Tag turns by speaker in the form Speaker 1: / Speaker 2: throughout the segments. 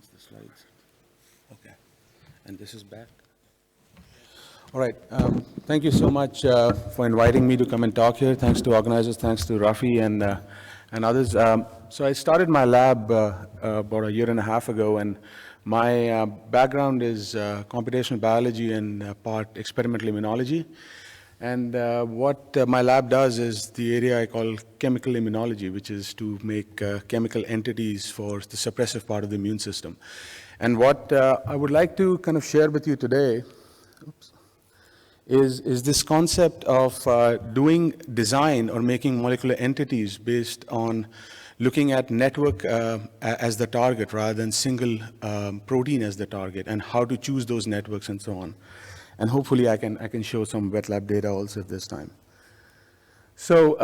Speaker 1: advance the slides. Okay. And this is back. All right. Thank you so much for inviting me to come and talk here. Thanks to organizers. Thanks to Rafi and others. So I started my lab about a year and a half ago, and my background is computational biology and part experimental immunology. And what my lab does is the area I call chemical immunology, which is to make chemical entities for the suppressive part of the immune system. And what I would like to kind of share with you today is this concept of doing design or making molecular entities based on looking at network as the target rather than single protein as the target, and how to choose those networks and so on. And hopefully I can show some wet lab data also at this time. So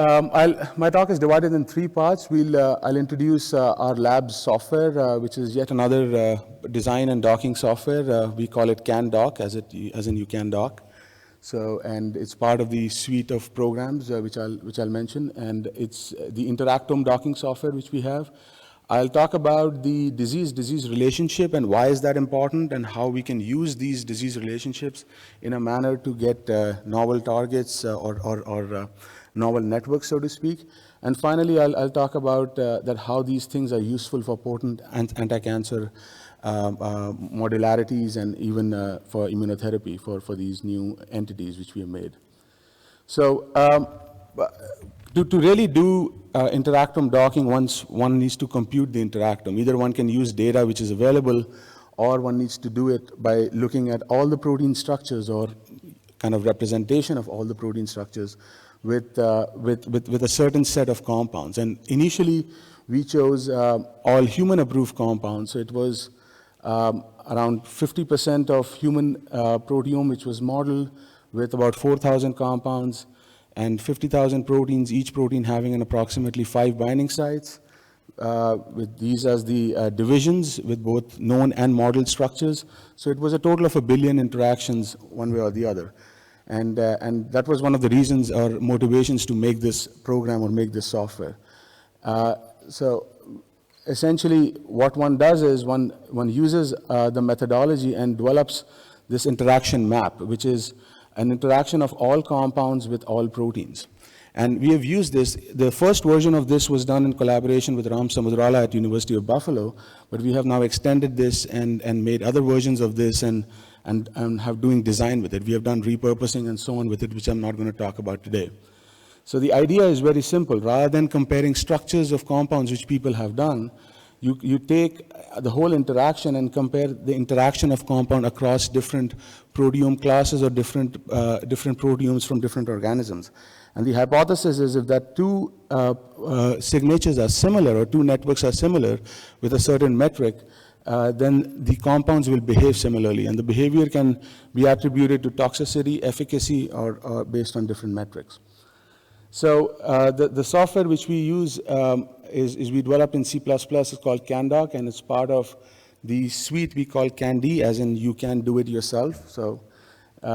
Speaker 1: my talk is divided in 3 parts. I'll introduce our lab's software, which is yet another design and docking software. We call it CanDock, as in you can dock. So, and it's part of the suite of programs which I'll mention, and it's the Interactome docking software which we have. I'll talk about the disease relationship and why is that important, and how we can use these disease relationships in a manner to get novel targets or novel networks, so to speak. And finally, I'll talk about that how these things are useful for potent anti-cancer modularities and even for immunotherapy for these new entities which we have made. So to really do interactome docking, one needs to compute the interactome. Either one can use data which is available, or one needs to do it by looking at all the protein structures or kind of representation of all the protein structures with a certain set of compounds. And initially, we chose all human-approved compounds. So it was around 50% of human proteome, which was modeled with about 4,000 compounds and 50,000 proteins, each protein having an approximately 5 binding sites, with these as the divisions with both known and modeled structures. So it was a total of 1 billion interactions one way or the other. And that was one of the reasons or motivations to make this program or make this software. So essentially, what one does is one uses the methodology and develops this interaction map, which is an interaction of all compounds with all proteins. And we have used this. The first version of this was done in collaboration with Ram Samudrala at University of Buffalo, but we have now extended this and made other versions of this and have doing design with it. We have done repurposing and so on with it, which I'm not going to talk about today. So the idea is very simple. Rather than comparing structures of compounds, which people have done, you take the whole interaction and compare the interaction of compound across different proteome classes or different proteomes from different organisms. And the hypothesis is if that 2 signatures are similar or 2 networks are similar with a certain metric, then the compounds will behave similarly. And the behavior can be attributed to toxicity, efficacy, or based on different metrics. So the software which we use is we developed in C++. It's called CanDock, and it's part of the suite we call CanD, as in you can do it yourself. So we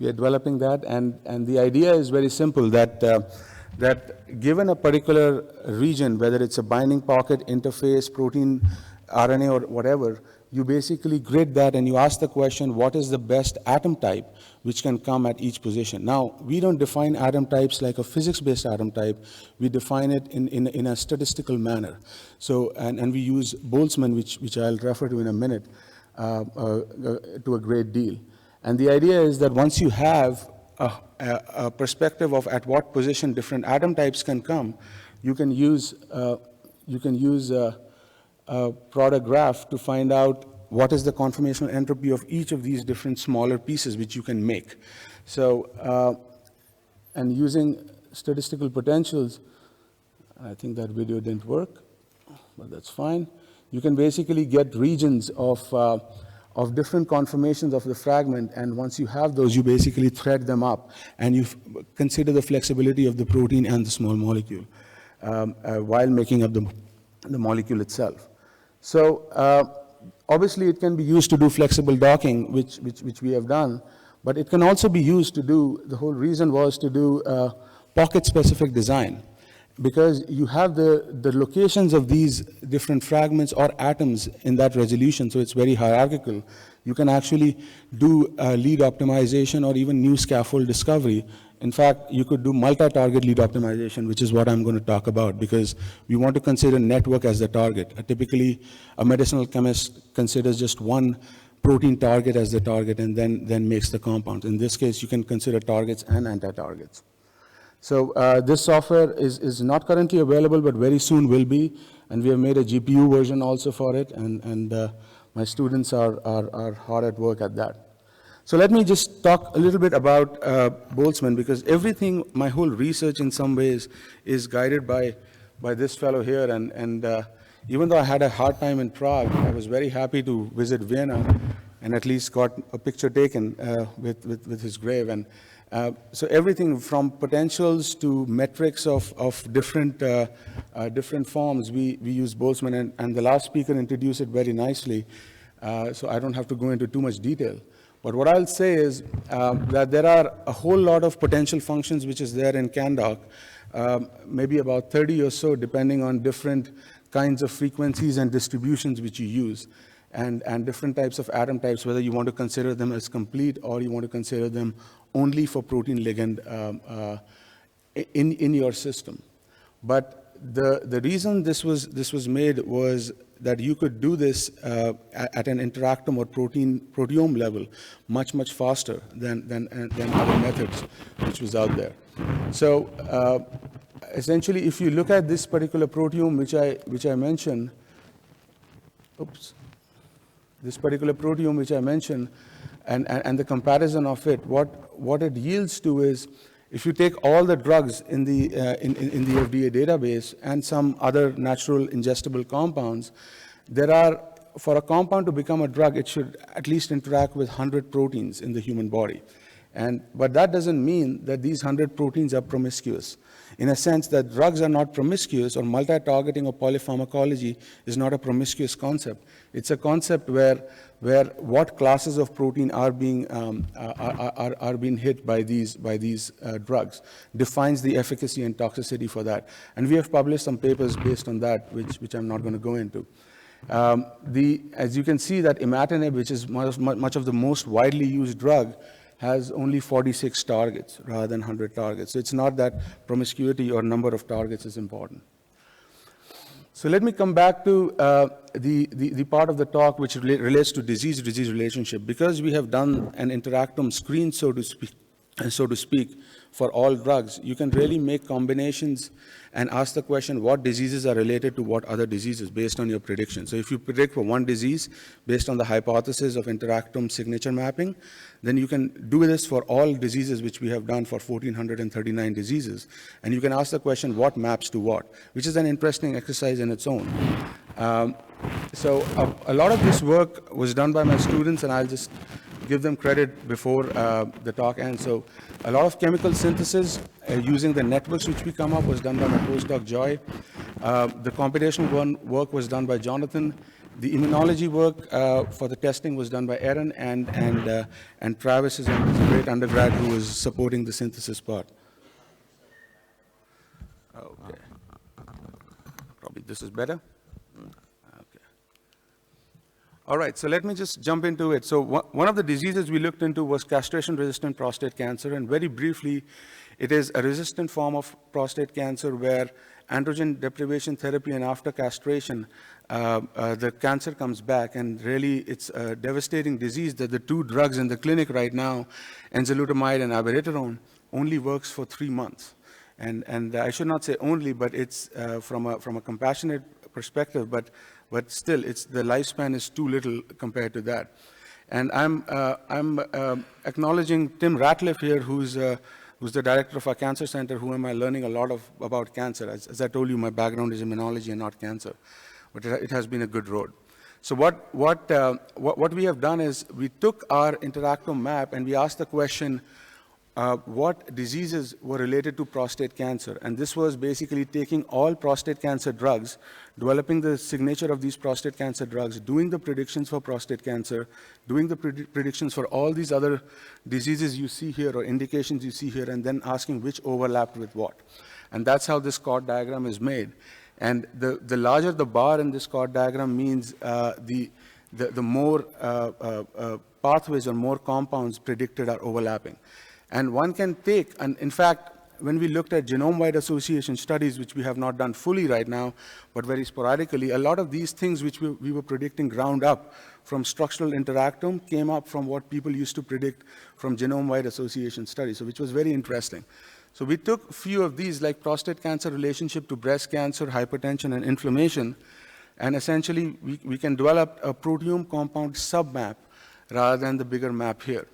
Speaker 1: are developing that, and the idea is very simple, that given a particular region, whether it's a binding pocket, interface, protein, RNA, or whatever, you basically grid that and you ask the question, what is the best atom type which can come at each position? Now, we don't define atom types like a physics-based atom type. We define it in a statistical manner. So, and we use Boltzmann, which I'll refer to in a minute, to a great deal. And the idea is that once you have a perspective of at what position different atom types can come, you can use a product graph to find out what is the conformational entropy of each of these different smaller pieces which you can make. So, and using statistical potentials, I think that video didn't work, but that's fine. You can basically get regions of different conformations of the fragment, and once you have those, you basically thread them up, and you consider the flexibility of the protein and the small molecule while making up the molecule itself. So obviously it can be used to do flexible docking, which we have done, but it can also be used to do, the whole reason was to do pocket-specific design. because you have the locations of these different fragments or atoms in that resolution, so it's very hierarchical, you can actually do lead optimization or even new scaffold discovery. In fact, you could do multi-target lead optimization, which is what I'm going to talk about, because we want to consider network as the target. Typically, a medicinal chemist considers just one protein target as the target and then makes the compounds. In this case, you can consider targets and anti-targets. So this software is not currently available, but very soon will be, and we have made a GPU version also for it, and my students are hard at work at that. So let me just talk a little bit about Boltzmann, because everything, my whole research in some ways is guided by this fellow here, and even though I had a hard time in Prague, I was very happy to visit Vienna and at least got a picture taken with his grave. And so everything from potentials to metrics of different forms, we use Boltzmann, and the last speaker introduced it very nicely, so I don't have to go into too much detail. But what I'll say is that there are a whole lot of potential functions which is there in CanDoc, maybe about 30 or so, depending on different kinds of frequencies and distributions which you use, and different types of atom types, whether you want to consider them as complete or you want to consider them only for protein ligand in your system. But the reason this was made was that you could do this at an interactome or proteome level much faster than other methods which was out there. So essentially, if you look at this particular proteome which I mentioned, this particular proteome which I mentioned, and the comparison of it, what it yields to is, if you take all the drugs in the FDA database and some other natural ingestible compounds, there are, for a compound to become a drug, it should at least interact with 100 proteins in the human body. But that doesn't mean that these 100 proteins are promiscuous. In a sense that drugs are not promiscuous, or multi-targeting or polypharmacology is not a promiscuous concept. It's a concept where what classes of protein are being hit by these drugs defines the efficacy and toxicity for that. And we have published some papers based on that, which I'm not going to go into. As you can see, that imatinib, which is much of the most widely used drug, has only 46 targets rather than 100 targets. So it's not that promiscuity or number of targets is important. So let me come back to the part of the talk which relates to disease-disease relationship. Because we have done an interactome screen, so to speak, for all drugs, you can really make combinations and ask the question, what diseases are related to what other diseases based on your prediction. So if you predict for one disease based on the hypothesis of interactome signature mapping, then you can do this for all diseases which we have done for 1,439 diseases. And you can ask the question, what maps to what, which is an interesting exercise in its own. So a lot of this work was done by my students, and I'll just give them credit before the talk ends. So a lot of chemical synthesis using the networks which we come up was done by my postdoc Joy. The computational work was done by Jonathan. The immunology work for the testing was done by Erin, and Travis is a great undergrad who was supporting the synthesis part. Okay. Probably this is better. All right, so let me just jump into it. So one of the diseases we looked into was castration-resistant prostate cancer, and very briefly, it is a resistant form of prostate cancer where androgen deprivation therapy, and after castration, the cancer comes back, and really it's a devastating disease that the two drugs in the clinic right now, enzalutamide and abiraterone, only works for 3 months. And I should not say only, but it's from a compassionate perspective, but still, the lifespan is too little compared to that. And I'm acknowledging Tim Ratliff here, who's the director of our cancer center, who am I learning a lot about cancer. As I told you, my background is immunology and not cancer, but it has been a good road. So what we have done is we took our interactome map and we asked the question, what diseases were related to prostate cancer. And this was basically taking all prostate cancer drugs, developing the signature of these prostate cancer drugs, doing the predictions for prostate cancer, doing the predictions for all these other diseases you see here or indications you see here, and then asking which overlapped with what. And that's how this chord diagram is made. And the larger the bar in this chord diagram means the more pathways or more compounds predicted are overlapping. And one can take, and in fact, when we looked at genome-wide association studies, which we have not done fully right now, but very sporadically, a lot of these things which we were predicting ground up from structural interactome came up from what people used to predict from genome-wide association studies, so which was very interesting. So we took a few of these, like prostate cancer relationship to breast cancer, hypertension, and inflammation, and essentially we can develop a proteome compound submap rather than the bigger map here.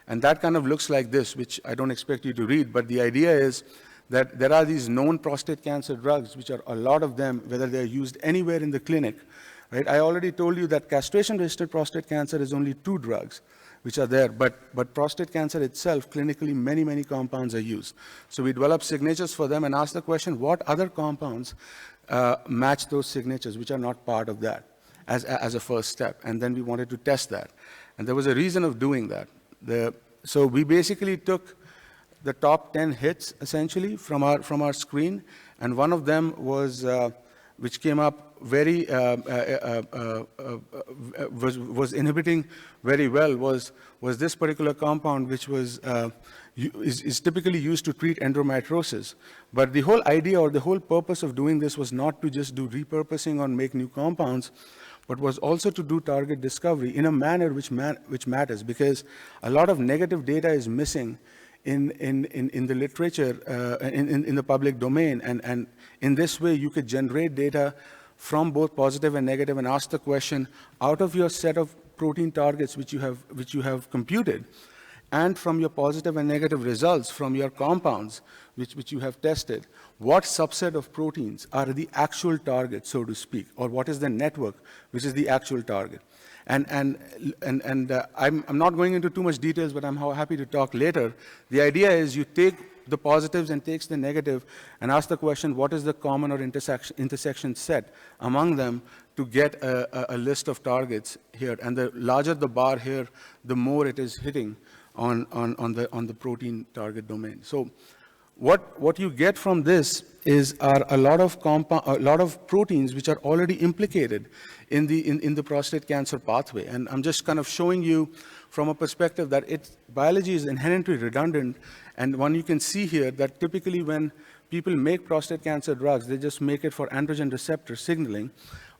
Speaker 1: And that kind of looks like this, which I don't expect you to read, but the idea is that there are these known prostate cancer drugs, which are a lot of them, whether they're used anywhere in the clinic, right? I already told you that castration-resistant prostate cancer is only 2 drugs which are there, but prostate cancer itself, clinically, many, many compounds are used. So we develop signatures for them and ask the question, what other compounds match those signatures, which are not part of that, as a first step? And then we wanted to test that. And there was a reason of doing that. So we basically took the top 10 hits, essentially, from our screen, and one of them was, which came up very, was inhibiting very well, was this particular compound, which is typically used to treat endometriosis. But the whole idea or the whole purpose of doing this was not to just do repurposing or make new compounds, but was also to do target discovery in a manner which matters, because a lot of negative data is missing in the literature, in the public domain, and in this way you could generate data from both positive and negative and ask the question, out of your set of protein targets which you have computed, and from your positive and negative results from your compounds which you have tested, what subset of proteins are the actual target, so to speak, or what is the network which is the actual target? And I'm not going into too much details, but I'm happy to talk later. The idea is you take the positives and takes the negative and ask the question, what is the common or intersection set among them to get a list of targets here? And the larger the bar here, the more it is hitting on the protein target domain. So what you get from this are a lot of proteins which are already implicated in the prostate cancer pathway. And I'm just kind of showing you from a perspective that biology is inherently redundant. And one you can see here that typically when people make prostate cancer drugs, they just make it for androgen receptor signaling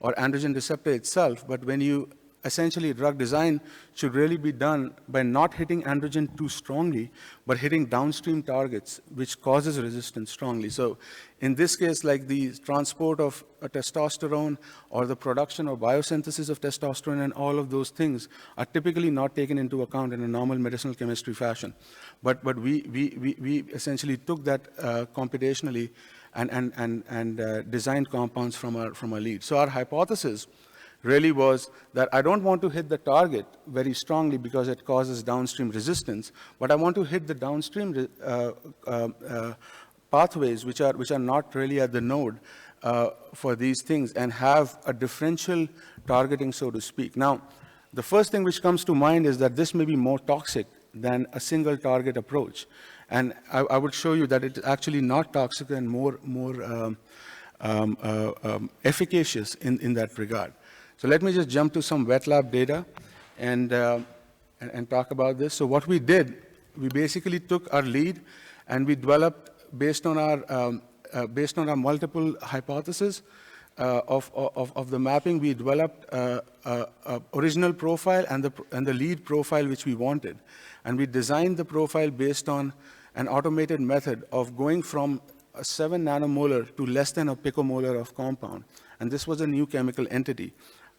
Speaker 1: or androgen receptor itself. But when you essentially, drug design should really be done by not hitting androgen too strongly, but hitting downstream targets, which causes resistance strongly. So in this case, like the transport of testosterone or the production or biosynthesis of testosterone and all of those things are typically not taken into account in a normal medicinal chemistry fashion. But we essentially took that computationally and designed compounds from our lead. So our hypothesis really was that I don't want to hit the target very strongly because it causes downstream resistance, but I want to hit the downstream pathways which are not really at the node for these things and have a differential targeting, so to speak. Now, the first thing which comes to mind is that this may be more toxic than a single target approach. And I would show you that it's actually not toxic and more efficacious in that regard. So let me just jump to some wet lab data and talk about this. So what we did, we basically took our lead and we developed, based on our multiple hypotheses of the mapping, we developed a original profile and the lead profile which we wanted. And we designed the profile based on an automated method of going from a 7 nanomolar to less than a picomolar of compound. And this was a new chemical entity.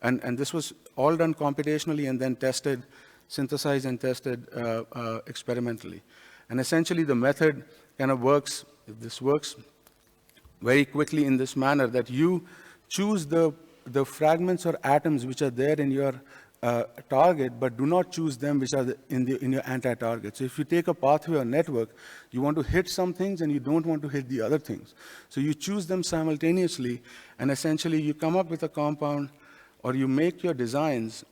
Speaker 1: And this was all done computationally and then tested, synthesized and tested experimentally. And essentially the method kind of works, if this works, very quickly in this manner that you choose the fragments or atoms which are there in your target, but do not choose them which are in your anti-target. So if you take a pathway or network, you want to hit some things and you don't want to hit the other things. So you choose them simultaneously, and essentially you come up with a compound or you make your designs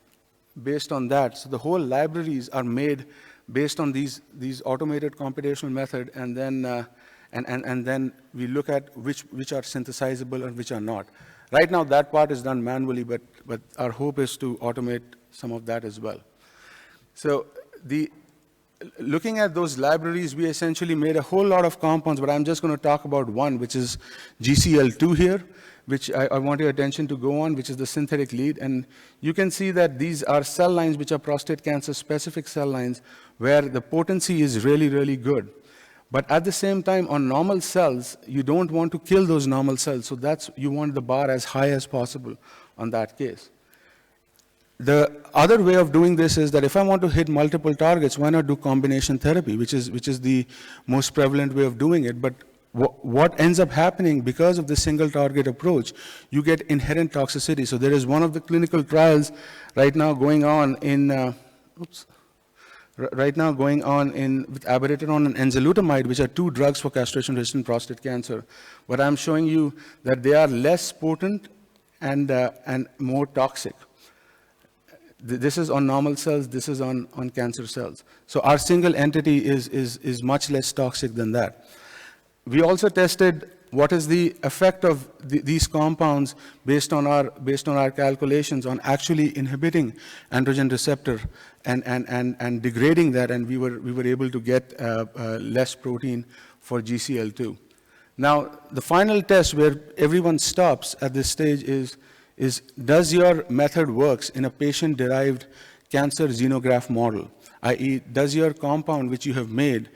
Speaker 1: based on that. So the whole libraries are made based on these automated computational method, and then and then we look at which are synthesizable and which are not. Right now, that part is done manually, but our hope is to automate some of that as well. So looking at those libraries, we essentially made a whole lot of compounds, but I'm just going to talk about one, which is GCL2 here, which I want your attention to go on, which is the synthetic lead. And you can see that these are cell lines which are prostate cancer specific cell lines where the potency is really, really good. But at the same time, on normal cells, you don't want to kill those normal cells. So you want the bar as high as possible on that case. The other way of doing this is that if I want to hit multiple targets, why not do combination therapy, which is the most prevalent way of doing it. But what ends up happening because of the single target approach, you get inherent toxicity. So there is one of the clinical trials right now going on with abiraterone and enzalutamide, which are two drugs for castration-resistant prostate cancer. But I'm showing you that they are less potent and more toxic. This is on normal cells, this is on cancer cells. So our single entity is much less toxic than that. We also tested what is the effect of these compounds based on our calculations on actually inhibiting androgen receptor and degrading that, and we were able to get less protein for GCL2. Now, the final test where everyone stops at this stage is does your method works in a patient-derived cancer xenograft model, i.e., does your compound which you have made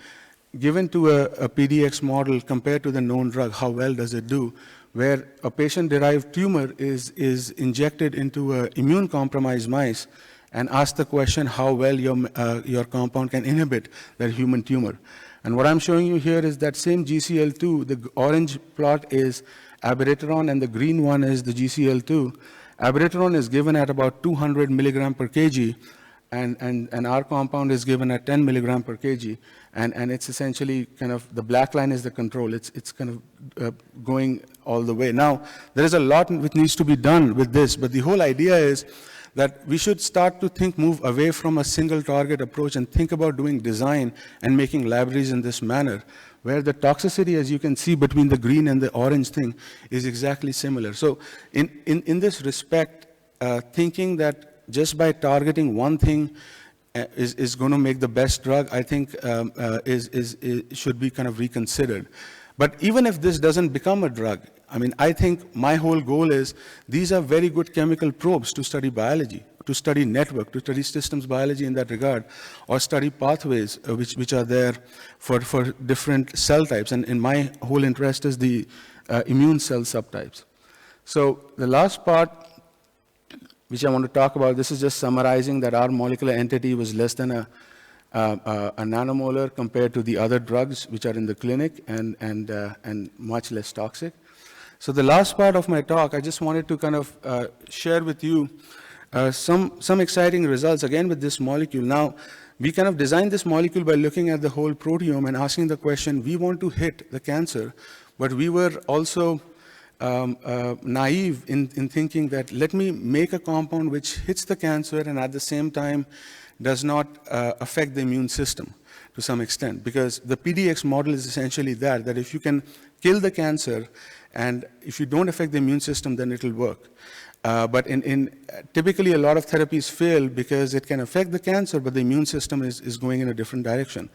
Speaker 1: given to a PDX model compared to the known drug, how well does it do, where a patient-derived tumor is injected into immune-compromised mice and asked the question how well your compound can inhibit that human tumor. And what I'm showing you here is that same GCL2, the orange plot is abiraterone and the green one is the GCL2. Abiraterone is given at about 200 milligram per kg, and our compound is given at 10 milligram per kg, and it's essentially kind of, the black line is the control. It's kind of going all the way. Now, there is a lot which needs to be done with this, but the whole idea is that we should start to move away from a single target approach and think about doing design and making libraries in this manner, where the toxicity, as you can see between the green and the orange thing, is exactly similar. So in this respect, thinking that just by targeting one thing is going to make the best drug, I think should be kind of reconsidered. But even if this doesn't become a drug, I mean, I think my whole goal is these are very good chemical probes to study biology, to study network, to study systems biology in that regard, or study pathways which are there for different cell types. And my whole interest is the immune cell subtypes. So the last part, which I want to talk about, this is just summarizing that our molecular entity was less than a nanomolar compared to the other drugs which are in the clinic and much less toxic. So the last part of my talk, I just wanted to kind of share with you some exciting results, again, with this molecule. Now, we kind of designed this molecule by looking at the whole proteome and asking the question, we want to hit the cancer, but we were also naive in thinking that let me make a compound which hits the cancer and at the same time does not affect the immune system to some extent, because the PDX model is essentially that if you can kill the cancer and if you don't affect the immune system, then it'll work. But typically a lot of therapies fail because it can affect the cancer, but the immune system is going in a different direction.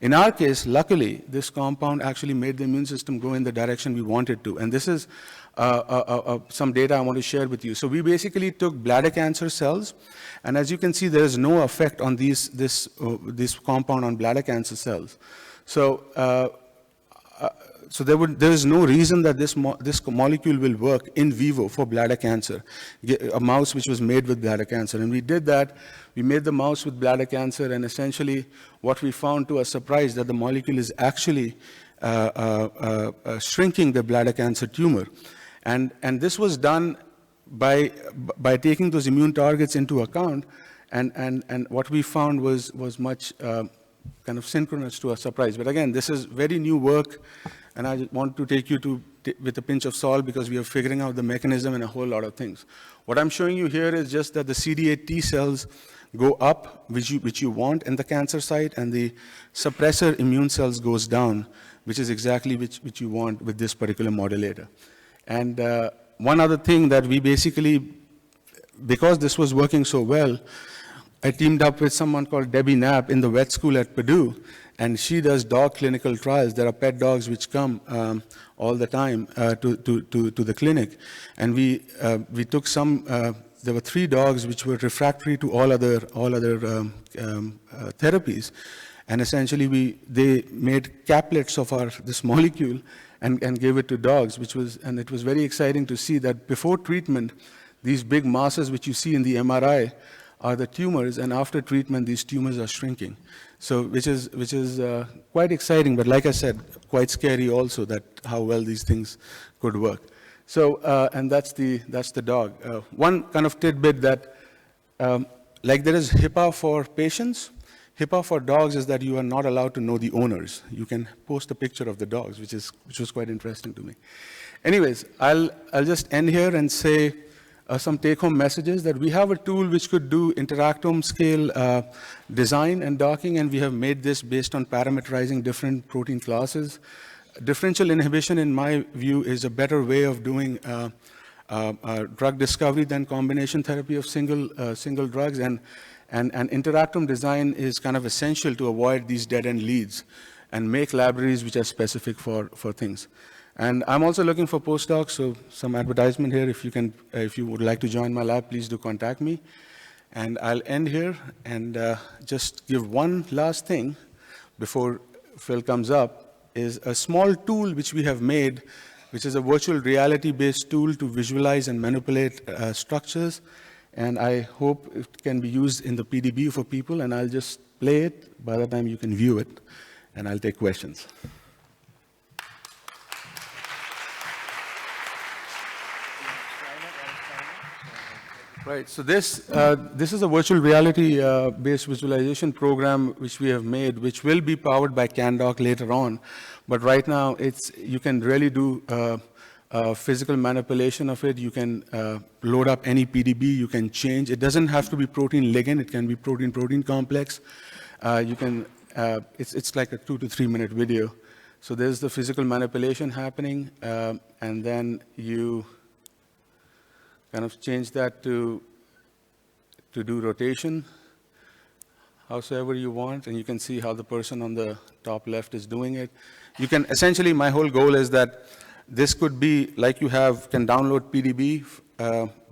Speaker 1: In our case, luckily, this compound actually made the immune system go in the direction we wanted to. And this is some data I want to share with you. So we basically took bladder cancer cells, and as you can see, there is no effect on this compound on bladder cancer cells. So there is no reason that this molecule will work in vivo for bladder cancer, a mouse which was made with bladder cancer. And we did that. We made the mouse with bladder cancer, and essentially what we found to our surprise that the molecule is actually shrinking the bladder cancer tumor. And this was done by taking those immune targets into account, and what we found was much kind of synchronous to our surprise. But again, this is very new work, and I want to take you to with a pinch of salt because we are figuring out the mechanism and a whole lot of things. What I'm showing you here is just that the CD8 T cells go up, which you want in the cancer site, and the suppressor immune cells goes down, which is exactly which you want with this particular modulator. And one other thing that we basically, because this was working so well, I teamed up with someone called Debbie Knapp in the vet school at Purdue, and she does dog clinical trials. There are pet dogs which come all the time to the clinic. And we took some, there were 3 dogs which were refractory to all other therapies. And essentially they made caplets of this molecule and gave it to dogs, and it was very exciting to see that before treatment, these big masses which you see in the MRI are the tumors, and after treatment, these tumors are shrinking. So, which is quite exciting, but like I said, quite scary also that how well these things could work. So, and that's the dog. One kind of tidbit that, like there is HIPAA for patients, HIPAA for dogs is that you are not allowed to know the owners. You can post a picture of the dogs, which was quite interesting to me. Anyways, I'll just end here and say some take-home messages that we have a tool which could do interactome scale design and docking, and we have made this based on parameterizing different protein classes. Differential inhibition, in my view, is a better way of doing drug discovery than combination therapy of single drugs, and interactome design is kind of essential to avoid these dead-end leads and make libraries which are specific for things. And I'm also looking for postdocs, so some advertisement here. If you would like to join my lab, please do contact me. And I'll end here and just give one last thing before Phil comes up, is a small tool which we have made, which is a virtual reality-based tool to visualize and manipulate structures. And I hope it can be used in the PDB for people, and I'll just play it. By the time you can view it, and I'll take questions. Right, so this is a virtual reality-based visualization program which we have made, which will be powered by CanDoc later on. But right now, you can really do physical manipulation of it. You can load up any PDB. You can change. It doesn't have to be protein ligand. It can be protein-protein complex. It's like a 2 to 3 minute video. So there's the physical manipulation happening, and then you kind of change that to do rotation, howsoever you want, and you can see how the person on the top left is doing it. You can essentially, my whole goal is that this could be like you can download PDB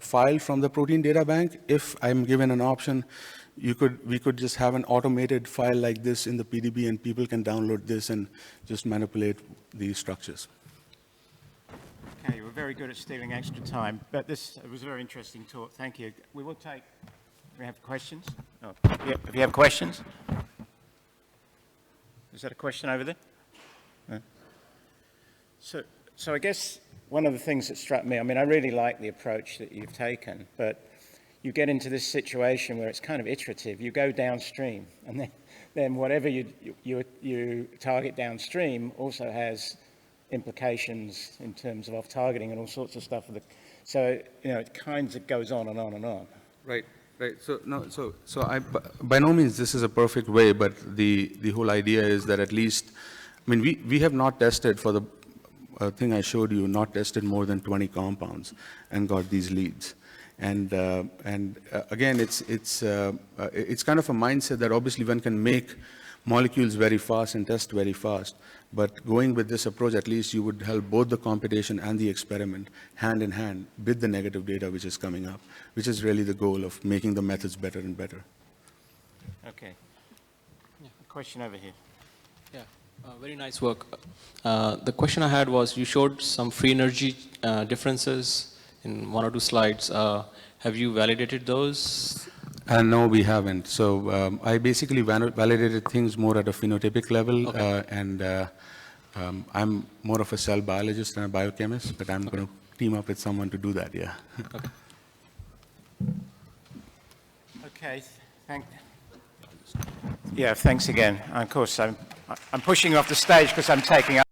Speaker 1: file from the protein data bank. If I'm given an option, we could just have an automated file like this in the PDB, and people can download this and just manipulate these structures.
Speaker 2: Okay, you were very good at stealing extra time, but this was a very interesting talk. Thank you. We have questions? Oh, yeah, if you have questions? Is that a question over there? No. So I guess one of the things that struck me, I mean, I really like the approach that you've taken, but you get into this situation where it's kind of iterative. You go downstream, and then whatever you target downstream also has implications in terms of off-targeting and all sorts of stuff. So, it kind of goes on and on and on.
Speaker 1: Right. So by no means this is a perfect way, but the whole idea is that at least, I mean, we have not tested for the thing I showed you, not tested more than 20 compounds and got these leads. And again, it's kind of a mindset that obviously one can make molecules very fast and test very fast. But going with this approach, at least you would help both the computation and the experiment hand in hand with the negative data which is coming up, which is really the goal of making the methods better and better.
Speaker 2: Okay. Yeah, a question over here.
Speaker 3: Yeah, very nice work. The question I had was, you showed some free energy differences in 1 or 2 slides. Have you validated those?
Speaker 1: No, we haven't. So I basically validated things more at a phenotypic level, okay. And I'm more of a cell biologist than a biochemist, but I'm going to team up with someone to do that, yeah.
Speaker 3: Okay.
Speaker 2: Okay, thank you. Yeah, thanks again. And of course, I'm pushing you off the stage because I'm taking up